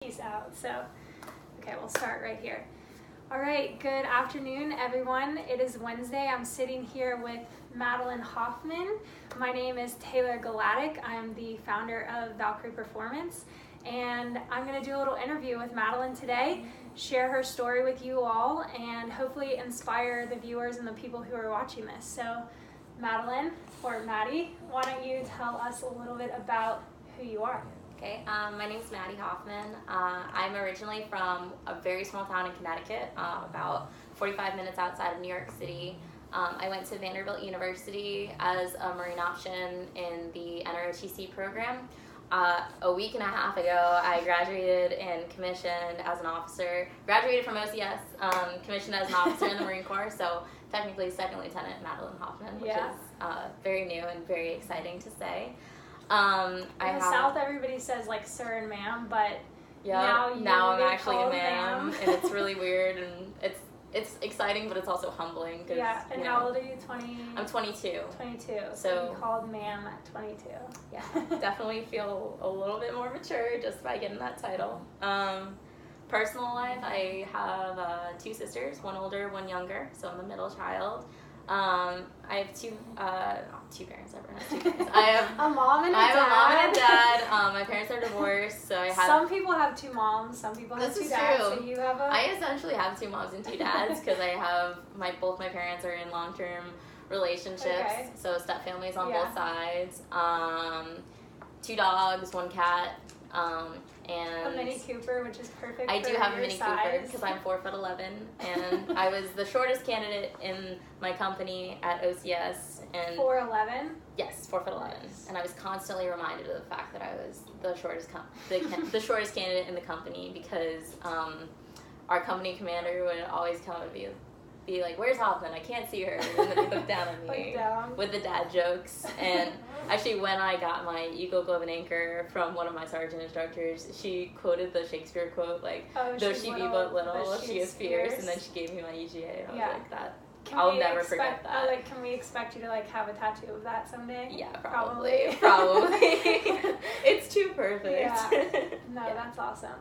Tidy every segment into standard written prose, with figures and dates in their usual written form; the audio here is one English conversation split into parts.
Peace out. So, okay, we'll start right here. All right, good afternoon, everyone. It is Wednesday. I'm sitting here with Madeline Hoffman. My name is Taylor Galatic. I'm the founder of Valkyrie Performance, and I'm going to do a little interview with Madeline today, share her story with you all, and hopefully inspire the viewers and the people who are watching this. So, Madeline, or Maddie, why don't you tell us a little bit about who you are? Okay, my name is Maddie Hoffman. I'm originally from a very small town in Connecticut, about 45 minutes outside of New York City. I went to Vanderbilt University as a Marine option in the NROTC program. A week and a half ago, I graduated and commissioned as an officer, graduated from OCS, commissioned as an officer in the Marine Corps, so technically Second Lieutenant Madeline Hoffman, which is very new and very exciting to say. In the South, everybody says like sir and ma'am, but now I'm actually a ma'am. and it's really weird, and it's exciting, but it's also humbling. Yeah, and how old are you? I'm 22. 22. So you called ma'am at 22. Yeah, definitely feel a little bit more mature just by getting that title. Personal life, I have 2 sisters, one older, one younger, so I'm the middle child. I have two parents. Everyone has 2 parents. I have a mom and a dad. I have a mom and a dad. My parents are divorced, so I have. Some people have 2 moms. Some people have 2 dads. True. So you have a. I essentially have 2 moms and 2 dads because I have both my parents are in long-term relationships, so step families on both sides. 2 dogs, 1 cat. And a Mini Cooper, which is perfect. I do have a Mini size. Cooper because I'm 4'11", and I was the shortest candidate in my company at OCS. And 4'11"? Yes, 4'11", nice. And I was constantly reminded of the fact that I was the shortest the shortest candidate in the company because our company commander would always come and be like, "Where's Hoffman? I can't see her." And then he'd look down at me with the dad jokes. And actually, when I got my Eagle, Glove, and Anchor from one of my sergeant instructors, she quoted the Shakespeare quote, like, "Though she be but little, she is fierce." And then she gave me my EGA, and I was like, "That I'll never forget that." Can we expect you to have a tattoo of that someday? Yeah, probably. It's too perfect. Yeah. No, that's awesome.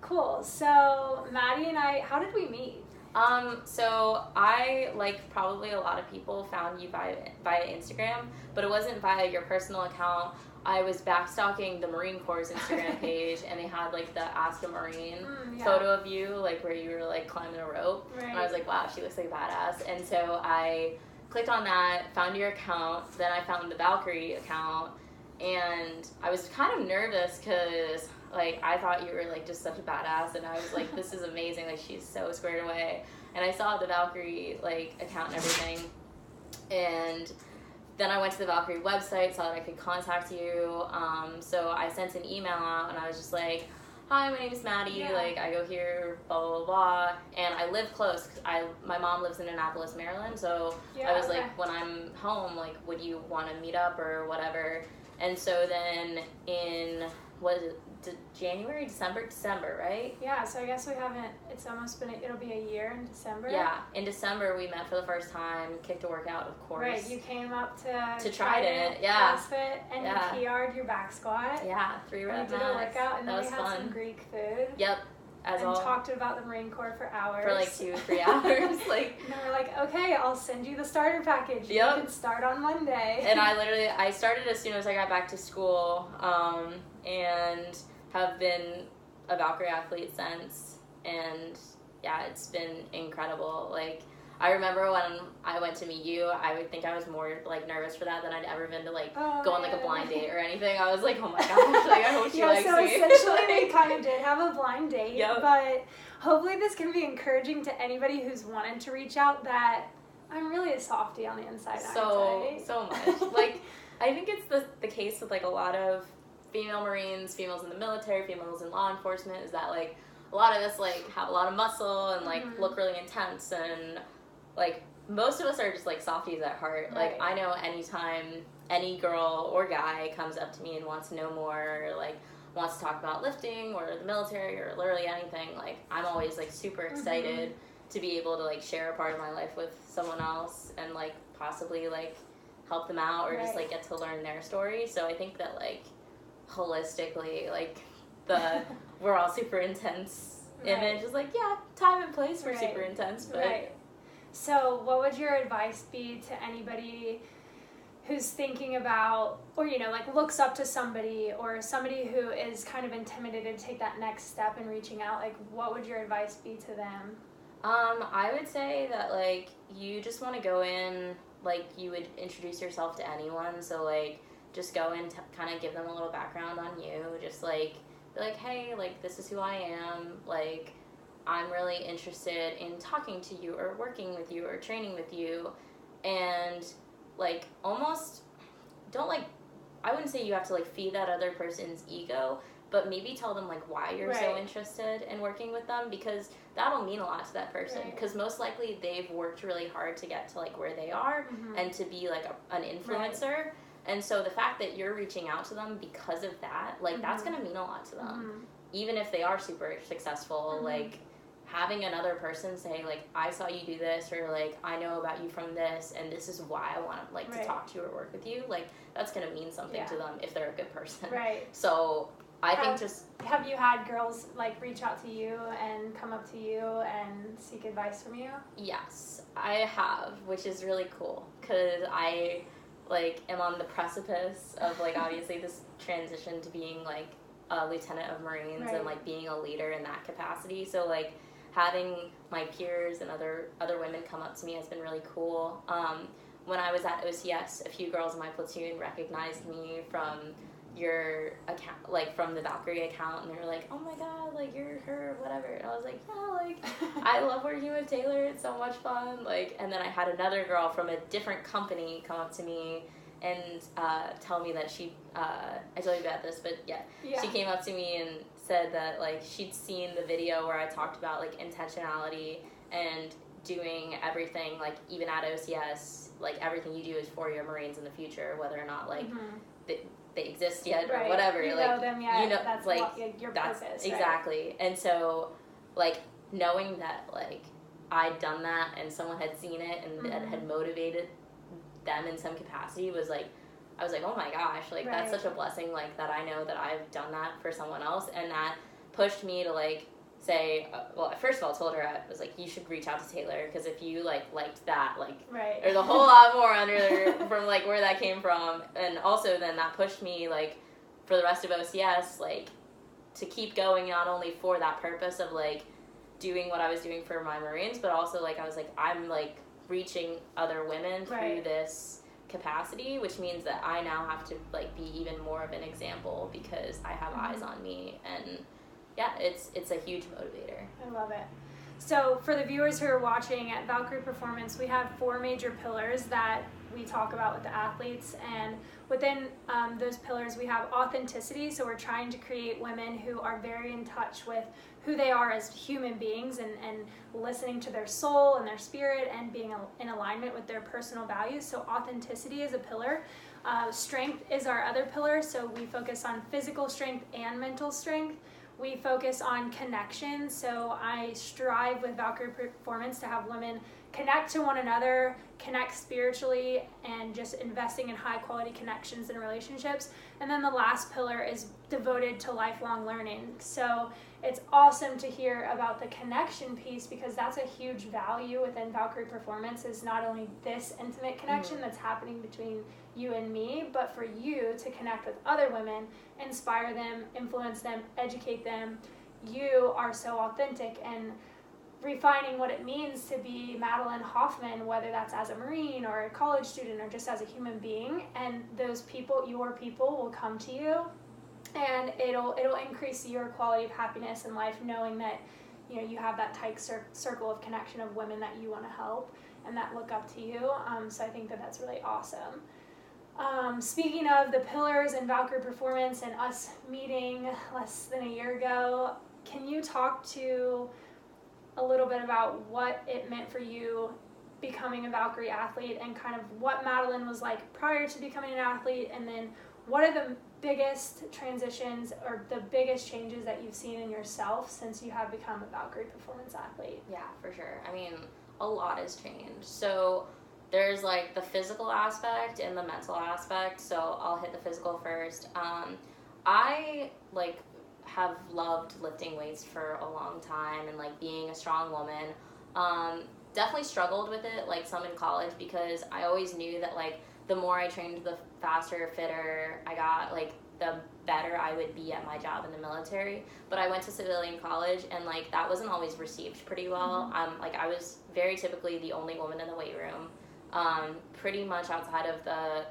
Cool. So Maddie and I, how did we meet? So I, like probably a lot of people, found you via Instagram, but it wasn't via your personal account. I was backstalking the Marine Corps' Instagram page, and they had like the Ask a Marine photo of you, like where you were like climbing a rope. Right. And I was like, wow, she looks like a badass. And so I clicked on that, found your account, then I found the Valkyrie account, and I was kind of nervous because like I thought you were like just such a badass, and I was like, this is amazing, like she's so squared away. And I saw the Valkyrie like account and everything, and then I went to the Valkyrie website, saw that I could contact you. So I sent an email out, and I was just like, "Hi, my name is Maddie. Like I go here, blah blah blah." And I live close. My mom lives in Annapolis, Maryland. So I was like, when I'm home, like, would you want to meet up or whatever? And so then in December, right? Yeah, so I guess we haven't, it's almost been, it'll be a year in December. Yeah, in December we met for the first time, kicked a workout, of course. Right, you came up to Trident, CrossFit, and you PR'd your back squat. Yeah, 3 reps. We did a workout, and then we had some Greek food. Yep. Talked about the Marine Corps for hours. For like 2 or 3 hours. Like, and then we're like, okay, I'll send you the starter package. You can start on Monday. And I started as soon as I got back to school, and have been a Valkyrie athlete since. And yeah, it's been incredible. Like, I remember when I went to meet you, I would think I was more like nervous for that than I'd ever been to go on like a blind date or anything. I was like, oh my gosh, like I hope she likes me. So essentially we kind of did have a blind date, but hopefully this can be encouraging to anybody who's wanted to reach out that I'm really a softie on the inside. So much. Like, I think it's the case with like a lot of female Marines, females in the military, females in law enforcement, is that like a lot of us like have a lot of muscle and like look really intense, and like most of us are just like softies at heart. Right. Like I know anytime any girl or guy comes up to me and wants to know more, or like wants to talk about lifting or the military or literally anything, like I'm always like super excited to be able to like share a part of my life with someone else and like possibly like help them out or just like get to learn their story. So I think that like holistically, like the we're all super intense Right. image. It's like, yeah, time and place for Right. super intense, but Right. So what would your advice be to anybody who's thinking about, or, you know, like looks up to somebody, or somebody who is kind of intimidated to take that next step in reaching out? Like, what would your advice be to them? I would say that, like, you just want to go in like you would introduce yourself to anyone. So, like, just go in, kind of give them a little background on you. Just, like, be like, hey, like, this is who I am. Like, I'm really interested in talking to you or working with you or training with you. And, like, almost don't, like, I wouldn't say you have to, like, feed that other person's ego, but maybe tell them, like, why you're so interested in working with them, because that'll mean a lot to that person, because most likely they've worked really hard to get to, like, where they are and to be, like, an influencer. And so the fact that you're reaching out to them because of that, like, that's going to mean a lot to them. Even if they are super successful, like, having another person say, like, I saw you do this, or, like, I know about you from this, and this is why I want, like, to talk to you or work with you, like, that's going to mean something to them if they're a good person. So I think just... Have you had girls, like, reach out to you and come up to you and seek advice from you? Yes, I have, which is really cool, because I, like, am on the precipice of, like, obviously this transition to being, like, a lieutenant of Marines and, like, being a leader in that capacity. So, like, having my peers and other women come up to me has been really cool. When I was at OCS, a few girls in my platoon recognized me from your account, like, from the Valkyrie account, and they were like, oh my god, like, you're her, whatever. And I was like, yeah, like, I love working with Taylor, it's so much fun. Like, and then I had another girl from a different company come up to me and tell me that she, I told you about this, but she came up to me and said that, like, she'd seen the video where I talked about, like, intentionality and doing everything, like, even at OCS, like, everything you do is for your Marines in the future, whether or not, like, they exist yet or whatever. You like, know them yet, you know, that's like, your that's purpose. Exactly. And so, like, knowing that, like, I'd done that and someone had seen it and that had motivated them in some capacity was, like, I was like, oh my gosh, like, that's such a blessing, like, that I know that I've done that for someone else. And that pushed me to, like, say, well, first of all, I told her, I was like, you should reach out to Taylor, because if you, like, liked that, like, there's a whole lot more under there from, like, where that came from. And also then that pushed me, like, for the rest of OCS, like, to keep going, not only for that purpose of, like, doing what I was doing for my Marines, but also, like, I was like, I'm, like, reaching other women through this capacity, which means that I now have to, like, be even more of an example because I have eyes on me. And yeah, it's a huge motivator. I love it. So for the viewers who are watching, at Valkyrie Performance, we have 4 major pillars that we talk about with the athletes, and within those pillars we have authenticity. So we're trying to create women who are very in touch with who they are as human beings, and listening to their soul and their spirit and being in alignment with their personal values. So authenticity is a pillar. Strength is our other pillar. So we focus on physical strength and mental strength. We focus on connection. So I strive with Valkyrie Performance to have women connect to one another, connect spiritually, and just investing in high quality connections and relationships. And then the last pillar is devoted to lifelong learning. So it's awesome to hear about the connection piece, because that's a huge value within Valkyrie Performance, is not only this intimate connection that's happening between you and me, but for you to connect with other women, inspire them, influence them, educate them. You are so authentic and refining what it means to be Madeline Hoffman, whether that's as a Marine or a college student or just as a human being. And those people, your people, will come to you, and it'll increase your quality of happiness in life, knowing that, you know, you have that tight circle of connection of women that you want to help and that look up to you. So I think that that's really awesome. Speaking of the pillars and Valkyrie Performance and us meeting less than a year ago, can you talk to a little bit about what it meant for you becoming a Valkyrie athlete, and kind of what Madeline was like prior to becoming an athlete, and then what are the biggest transitions or the biggest changes that you've seen in yourself since you have become a Valkyrie Performance athlete? Yeah, for sure. I mean, a lot has changed. So there's, like, the physical aspect and the mental aspect. So I'll hit the physical first. I, like, have loved lifting weights for a long time and like being a strong woman. Definitely struggled with it, like some in college, because I always knew that like the more I trained, the faster, fitter I got, like the better I would be at my job in the military. But I went to civilian college, and like that wasn't always received pretty well. Like I was very typically the only woman in the weight room, pretty much outside of the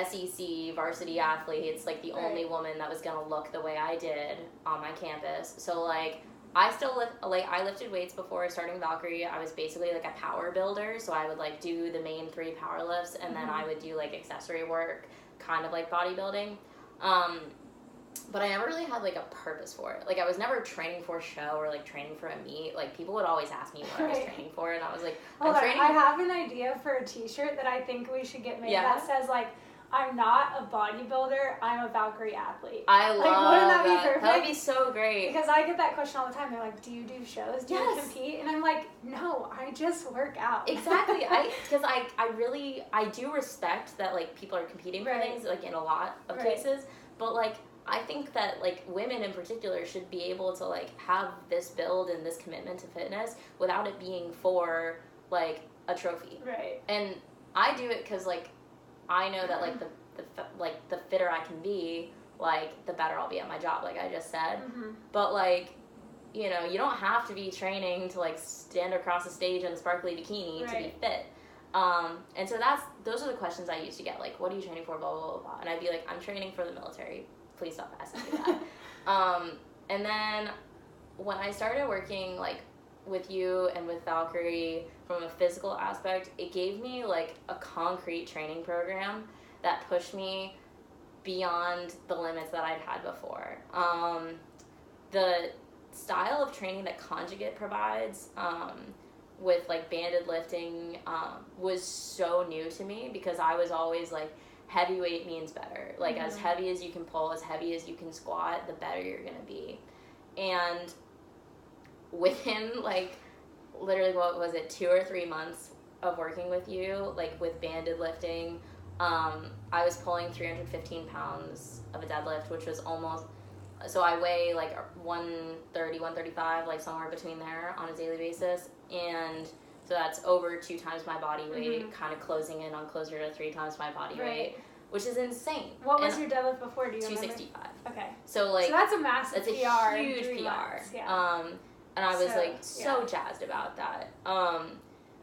SEC varsity athletes, like the only woman that was gonna look the way I did on my campus. So like I still I lifted weights before starting Valkyrie. I was basically like a power builder, so I would like do the main 3 power lifts, and then I would do like accessory work, kind of like bodybuilding. But I never really had like a purpose for it. Like I was never training for a show or like training for a meet. Like people would always ask me what I was training for, and I was like, I'm training. I have an idea for a t-shirt that I think we should get made that says like, I'm not a bodybuilder, I'm a Valkyrie athlete. I love wouldn't that be perfect? That would be so great. Because I get that question all the time. They're like, do you do shows? Do you compete? And I'm like, no, I just work out. Exactly. Because I do respect that like people are competing for things, like in a lot of cases. But like, I think that like women in particular should be able to like have this build and this commitment to fitness without it being for like a trophy. Right. And I do it because like I know that like the fitter I can be, like the better I'll be at my job, like I just said. But like, you know, you don't have to be training to like stand across the stage in a sparkly bikini to be fit. And so those are the questions I used to get, like, what are you training for, blah, blah, blah, blah. And I'd be like, I'm training for the military. Please stop asking me that. And then when I started working, like, with you and with Valkyrie from a physical aspect, it gave me, like, a concrete training program that pushed me beyond the limits that I'd had before. The style of training that Conjugate provides, with like banded lifting, was so new to me, because I was always like, heavyweight means better. Like as heavy as you can pull, as heavy as you can squat, the better you're gonna be. And within like literally, what was it, 2 or 3 months of working with you, like with banded lifting, I was pulling 315 pounds of a deadlift, which was almost, so I weigh like 130, 135, like somewhere between there on a daily basis. And so that's over 2 times my body weight, kind of closing in on closer to 3 times my body weight, which is insane. What was your deadlift before? Do you 265. Remember? Okay. So like, so that's a massive that's PR. a huge PR. Months, yeah. And I was so jazzed about that.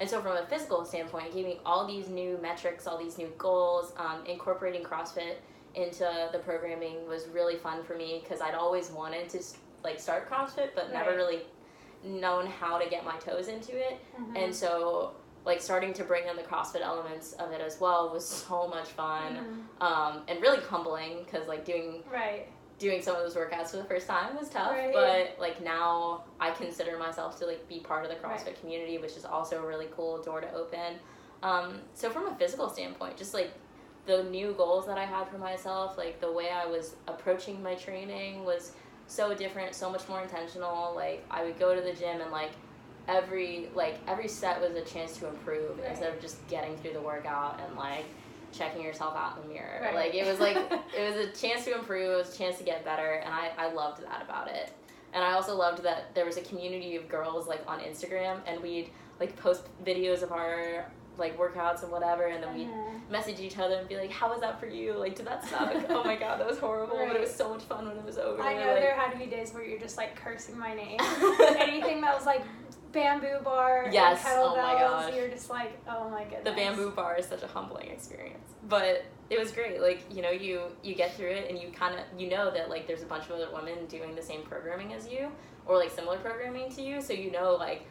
And so from a physical standpoint, it gave me all these new metrics, all these new goals. Incorporating CrossFit into the programming was really fun for me, because I'd always wanted to like start CrossFit, but never really known how to get my toes into it. And so like starting to bring in the CrossFit elements of it as well was so much fun, and really humbling, because like doing some of those workouts for the first time was tough, but like now I consider myself to like be part of the CrossFit community, which is also a really cool door to open. So from a physical standpoint, just like the new goals that I had for myself, like the way I was approaching my training was so different, so much more intentional. Like I would go to the gym, and like every set was a chance to improve, instead of just getting through the workout and like checking yourself out in the mirror. Like it was a chance to improve, it was a chance to get better, and I loved that about it. And I also loved that there was a community of girls like on Instagram, and we'd like post videos of our like workouts and whatever, and then we'd message each other and be like, how was that for you? Like, did that suck? Oh my god, that was horrible, but it was so much fun when it was over. I know, like, there had to be days where you're just like cursing my name. Anything that was like bamboo bar and kettlebells, oh my gosh, you're just like, oh my goodness. The bamboo bar is such a humbling experience, but it was great. Like, you know, you get through it, and you kind of, you know that like there's a bunch of other women doing the same programming as you, or like similar programming to you, so you know like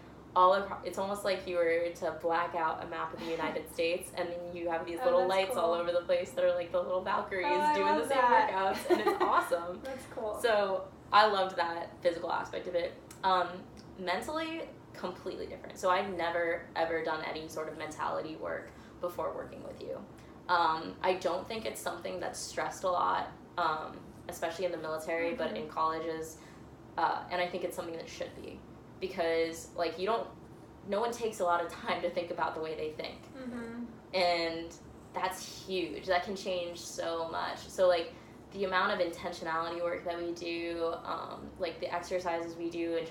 it's almost like you were to black out a map of the United States, and then you have these little lights all over the place that are like the little Valkyries doing the same workouts, and it's awesome. That's cool. So I loved that physical aspect of it. Mentally, completely different. So I'd never ever done any sort of mentality work before working with you. I don't think it's something that's stressed a lot, especially in the military, but in colleges, and I think it's something that should be. Because like no one takes a lot of time to think about the way they think, and that's huge. That can change so much. So like the amount of intentionality work that we do, like the exercises we do in